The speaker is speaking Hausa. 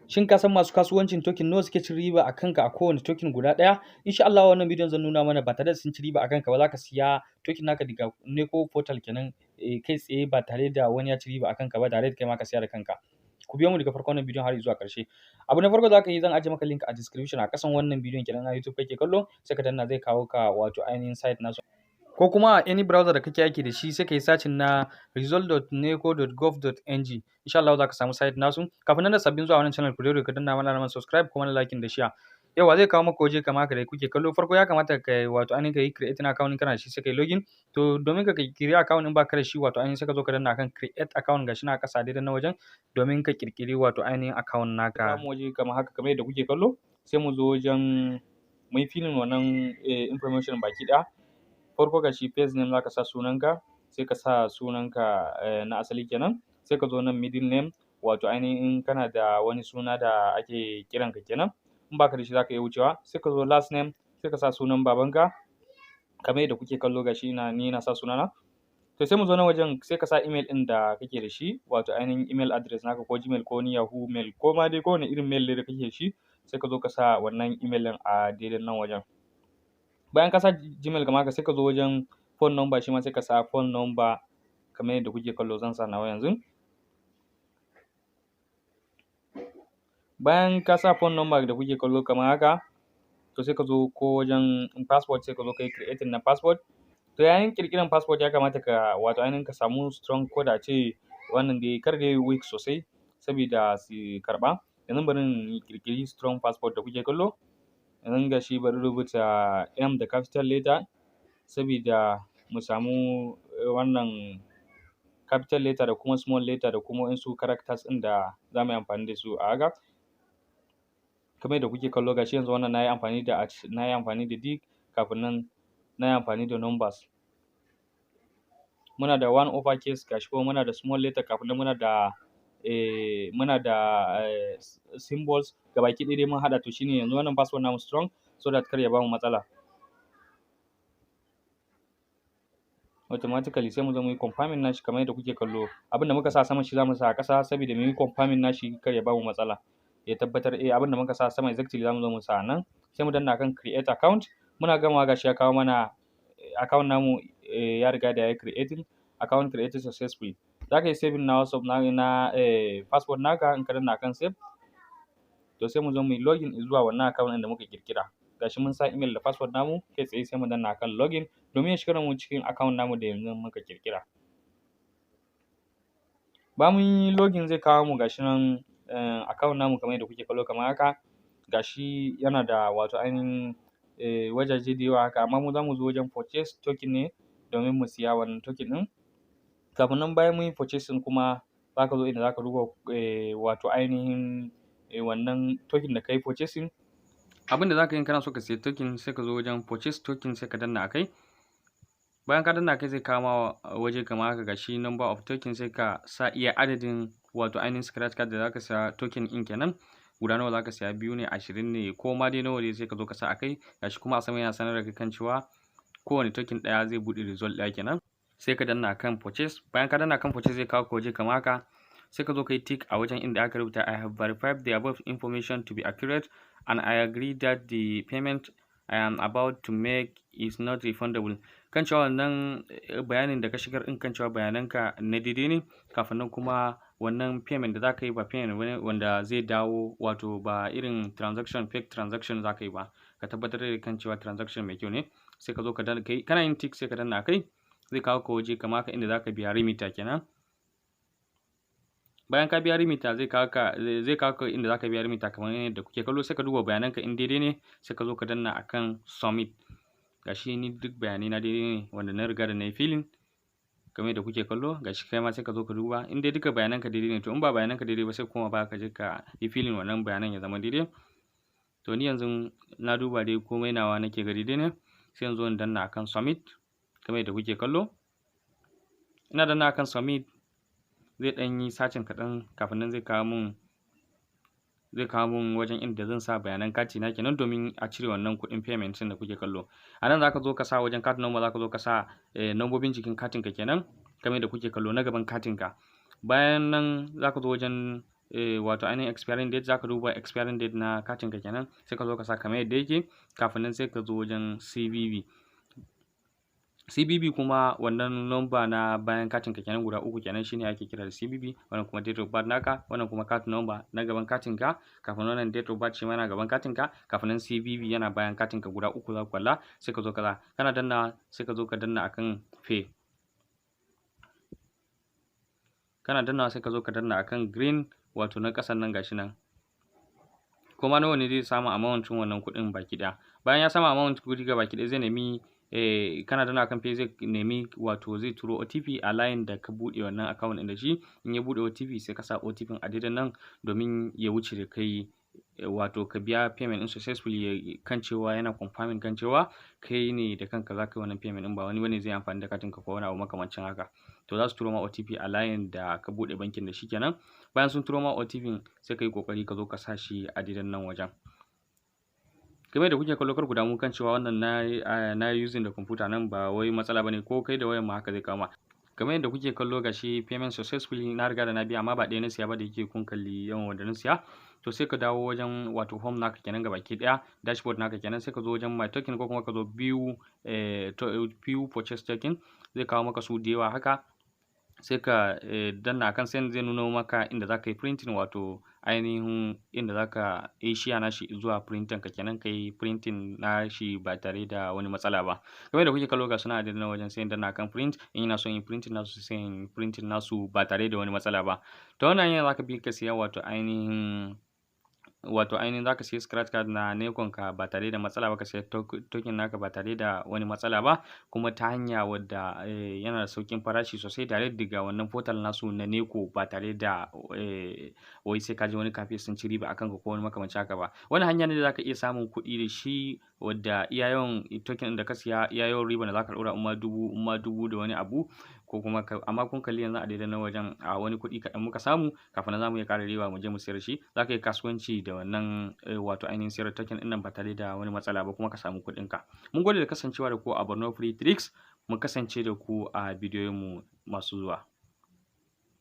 Shin ka san masu kasuwancin token nawa suke cin riba a kanka a kowane token guda ɗaya? Insha Allah wannan bidiyon zan nuna mana ba tare da sun ci riba a kanka ba, za ka siya token naka daga Neco portal kenan kai tsaye ba tare da wani ya ci riba a kanka ba, tare da kai ma ka siya da kanka. Ku biyo mu daga farkon wannan bidiyon har zuwa ƙarshe. Abu na farko za ka yi, zan ajiye maka link a description a ƙasan wannan bidiyon kenan a YouTube kake kallo, sai ka danna zai kawo ka wato ainihin site nasu. Ko kuma any browser da kake aiki da shi sai ka yi searching na result.neco.gov.ng. Insha Allah za ka samu site nasu. Kafin nan da sabbin zuwa wannan channel ku daure ka danna mana alamar subscribe kuma na like da share. Yawa zai kawo maka waje kamar haka da kuke kallo. Farko ya kamata ka wato ainihin ka yi create account kana da shi sai ka yi login. To domin ka kirkiri account in ba ka da shi wato ainihin sai ka zo ka danna akan create account gashi na ƙasa daidai na wajen domin ka kirkiri wato ainihin account naka. Mu waje kamar haka kamar yadda kuke kallo, sai mu zo wajen mu yi filin wannan information baki ɗaya. Farko ga shi first name za ka sa sunanka, sai ka sa sunanka na asali kenan, sai ka zo nan middle name wato ainihin kana da wani suna da ake kiranka kenan, in baka da shi za ka iya wucewa, sai ka zo last name sai ka sa sunan babanka kamar yadda kuke kallo ga shi ni na sa sunana. To sai mu zo nan wajen sai ka sa email ɗin da kake da shi wato ainihin email address naka ko Gmail ko ni Yahoo mail ko ma dai kowane irin mail da kake da shi, sai ka zo ka sa wannan email ɗin a daidai nan wajen. Bayan ka sa Gmail kamar haka sai ka zo wajen phone number shi ma sai ka sa phone number kamar yadda kuke kallo, zan sa nawa yanzu. Bayan ka sa phone number da kuke kallo kamar haka, to sai ka zo ko wajen passport sai ka zo ka yi creating na passport. To yayin ƙirƙiran passport ya kamata ka wato ainihin ka samu strong code a ce wannan dai kar dai weak sosai saboda su karɓa. Yanzu bari in ƙirƙiri strong passport da kuke kallo. Yanzu ga shi bari rubuta M da capital letter saboda mu samu wannan capital letter da kuma small letter da kuma wasu characters ɗin da za mu yi amfani da su a haka. Kamar yadda kuke kallo ga shi yanzu wannan na yi amfani da D kafin nan na yi amfani da numbers. Muna da one uppercase ga shi kuma muna da small letter kafin nan muna da symbols gabaki ɗaya dai mun haɗa, to shine yanzu wannan password namu strong so that kar ya bamu matsala. Automatically sai mu zo mu yi confirming nashi kamar yadda kuke kallo. Abin da muka sa saman shi za mu sa a ƙasa saboda mu yi confirming nashi kar ya bamu matsala. Ya tabbatar abin da muka sa sama exactly za mu zo mu sa nan. Sai mu danna kan create account. Muna gamawa ga shi ya kawo mana account namu ya riga da ya yi creating. Account created successfully. Za ka yi saving na WhatsApp na password naka in ka danna kan save. To sai mu zo mu yi login zuwa wannan account ɗin da muka ƙirƙira. Ga shi mun sa email da password namu kai tsaye sai mu danna kan login domin ya shigar mu cikin account namu da yanzu muka ƙirƙira. Bayan mun yi login zai kawo mu ga shi nan account namu kamar yadda kuke kallo kamar haka. Ga shi yana da wato ainihin wajaje da yawa haka, amma mu za mu zo wajen purchase token ne domin mu siya wannan token ɗin. Kafin nan bayan mun yi purchasing kuma za ka zo inda za ka duba wato ainihin wannan token da ka yi purchasing. Abin da za ka yi kana so ka siya token sai ka zo wajen purchase token sai ka danna a kai. Bayan ka danna a kai zai kawo ma waje kamar haka ga shi number of token sai ka sa iya adadin wato ainihin scratch card da za ka siya token ɗin kenan. Guda nawa za ka siya, 2 ne, 20 ne ko ma dai nawa ne sai ka zo ka sa a kai. Ga shi kuma a sama yana sanar da kai kan cewa kowane token ɗaya zai buɗe result ɗaya kenan. Sai ka danna kan purchase. Bayan ka danna kan purchase zai kawo ka waje kamar haka. Sai ka zo ka yi tick a wajen inda aka rubuta I have verified the above information to be accurate and I agree that the payment I am about to make is not refundable. Kan cewa wannan bayanin da ka shigar in kan cewa bayananka na daidai ne, kafin nan kuma wannan payment da za ka yi ba payment bane wanda zai dawo wato ba irin fake transaction za ka yi ba. Ka tabbatar da kan cewa transaction mai kyau ne. Sai ka zo ka danna kai kana yin tick sai ka danna kai. Zai kawo ka waje kamar haka inda za ka biya remitter kenan. Bayan ka biya remitter zai kawo ka inda za ka biya remitter kamar yadda kuke kallo, sai ka duba bayananka in daidai ne sai ka zo ka danna akan submit. Gashi ni duk bayanai na daidai ne wanda na riga da na yi filin kamar yadda kuke kallo. Gashi kai ma sai ka zo ka duba in dai duka bayananka daidai ne, to in ba bayananka daidai ba sai kuma ba ka je ka yi filin wannan bayanan ya zama daidai. To ni yanzu na duba dai komai nawa nake ga daidai ne, sai yanzu in danna akan submit kamar yadda kuke kallo. Ina danna akan submit zai ɗan yi sacin kaɗan kafin nan zai kawo mun wajen inda zan sa bayanan kati na kenan domin a cire wannan kuɗin payment da kuke kallo. A nan za ka zo ka sa wajen card number za ka zo ka sa nambobin jikin katinka kenan kamar yadda kuke kallo na gaban katinka. Bayan nan za ka zo wajen wato ainihin expiring date, zaka duba expiring date na katin ka kenan, sai ka zo ka sa kamar yadda yake. Kafin nan sai ka zo wajen CVV kuma wannan number na bayan katin ka kenan guda uku kenan, shine ake kira da CVV. Wannan kuma date of birth naka, wannan kuma card number na gaban katin ka. Kafin wannan date of birth shi ma yana gaban katin ka, kafin nan CVV yana bayan katin ka guda uku za ku kalla. Sai ka zo kaza kana danna, sai ka zo ka danna akan pay. Kana dannawa sai ka zo ka danna akan green, wato na ƙasan nan gashi nan. Kuma nawa ne zai samu amount wannan kuɗin baki ɗaya. Bayan ya samu amount kuɗi ga baki ɗaya zai nemi kana danna akan pay zai nemi, wato zai turo OTP a line da ka buɗe wannan account ɗin da shi. In ya buɗe OTP sai ka sa OTP a daidai nan domin ya wuce da kai, wato ka biya payment ɗin successfully, kan cewa yana confirming kan cewa kai ne da kanka za ka yi wannan payment ɗin, ba wani bane zai amfani da katin ka ko wani abu makamancin haka. To za su turo ma OTP a line da ka buɗe bankin da shi kenan. Bayan sun turo ma OTP sai ka yi ƙoƙari ka zo ka sa shi a daidai nan wajen. Kamar da kuke kallo, kar ku damu kan cewa wannan na using da computer nan ba wai matsala bane, ko kai da wayan ma haka zai kama. Kamar yadda kuke kallo gashi payment successfully, na riga da na biya, amma ba ɗaya na siya ba da yake kun kalli yawan wanda na siya. To sai ka dawo wajen wato home naka kenan gabaki ɗaya, dashboard naka kenan, sai ka zo wajen my token ko kuma ka zo view purchase token, zai kawo maka su da yawa haka. Sai ka danna akan send, zai nuno maka inda za ka yi printing, wato ainihin inda za ka yi share nashi zuwa printer ka kenan, ka yi printing nashi ba tare da wani matsala ba. Kamar da kuke kallo ga suna da wajen, sai in danna akan print. In ina son yin printing nasu sai in printing nasu ba tare da wani matsala ba. To wannan hanyar za ka bi ka siya wato ainihin za ka siya scratch card na Neco ka ba tare da matsala ba, ka siya token naka ba tare da wani matsala ba, kuma ta hanya wadda yana da sauƙin farashi sosai, direct daga wannan portal nasu na Neco, ba tare da wai sai ka je wani cafe sun ci riba akan ka ko wani makamancin haka ba. Wani hanya ne da za ka iya samun kuɗi da shi, wadda iya yawan token da ka siya iya yawan riba da za ka ɗora, umma dubu da wani abu, ko kuma amma kun kalli yanzu a daidai nan wajen a wani kuɗi kaɗan muka samu. Kafin nan za mu iya ƙara riba mu je mu sayar shi. Za ka yi kasuwanci da wannan wato ainihin sayar token ɗin nan ba tare da wani matsala ba, kuma ka samu kuɗinka. Mun gode da kasancewa da ku a Borno Free Tricks. Mu kasance da ku a bidiyoyinmu masu zuwa.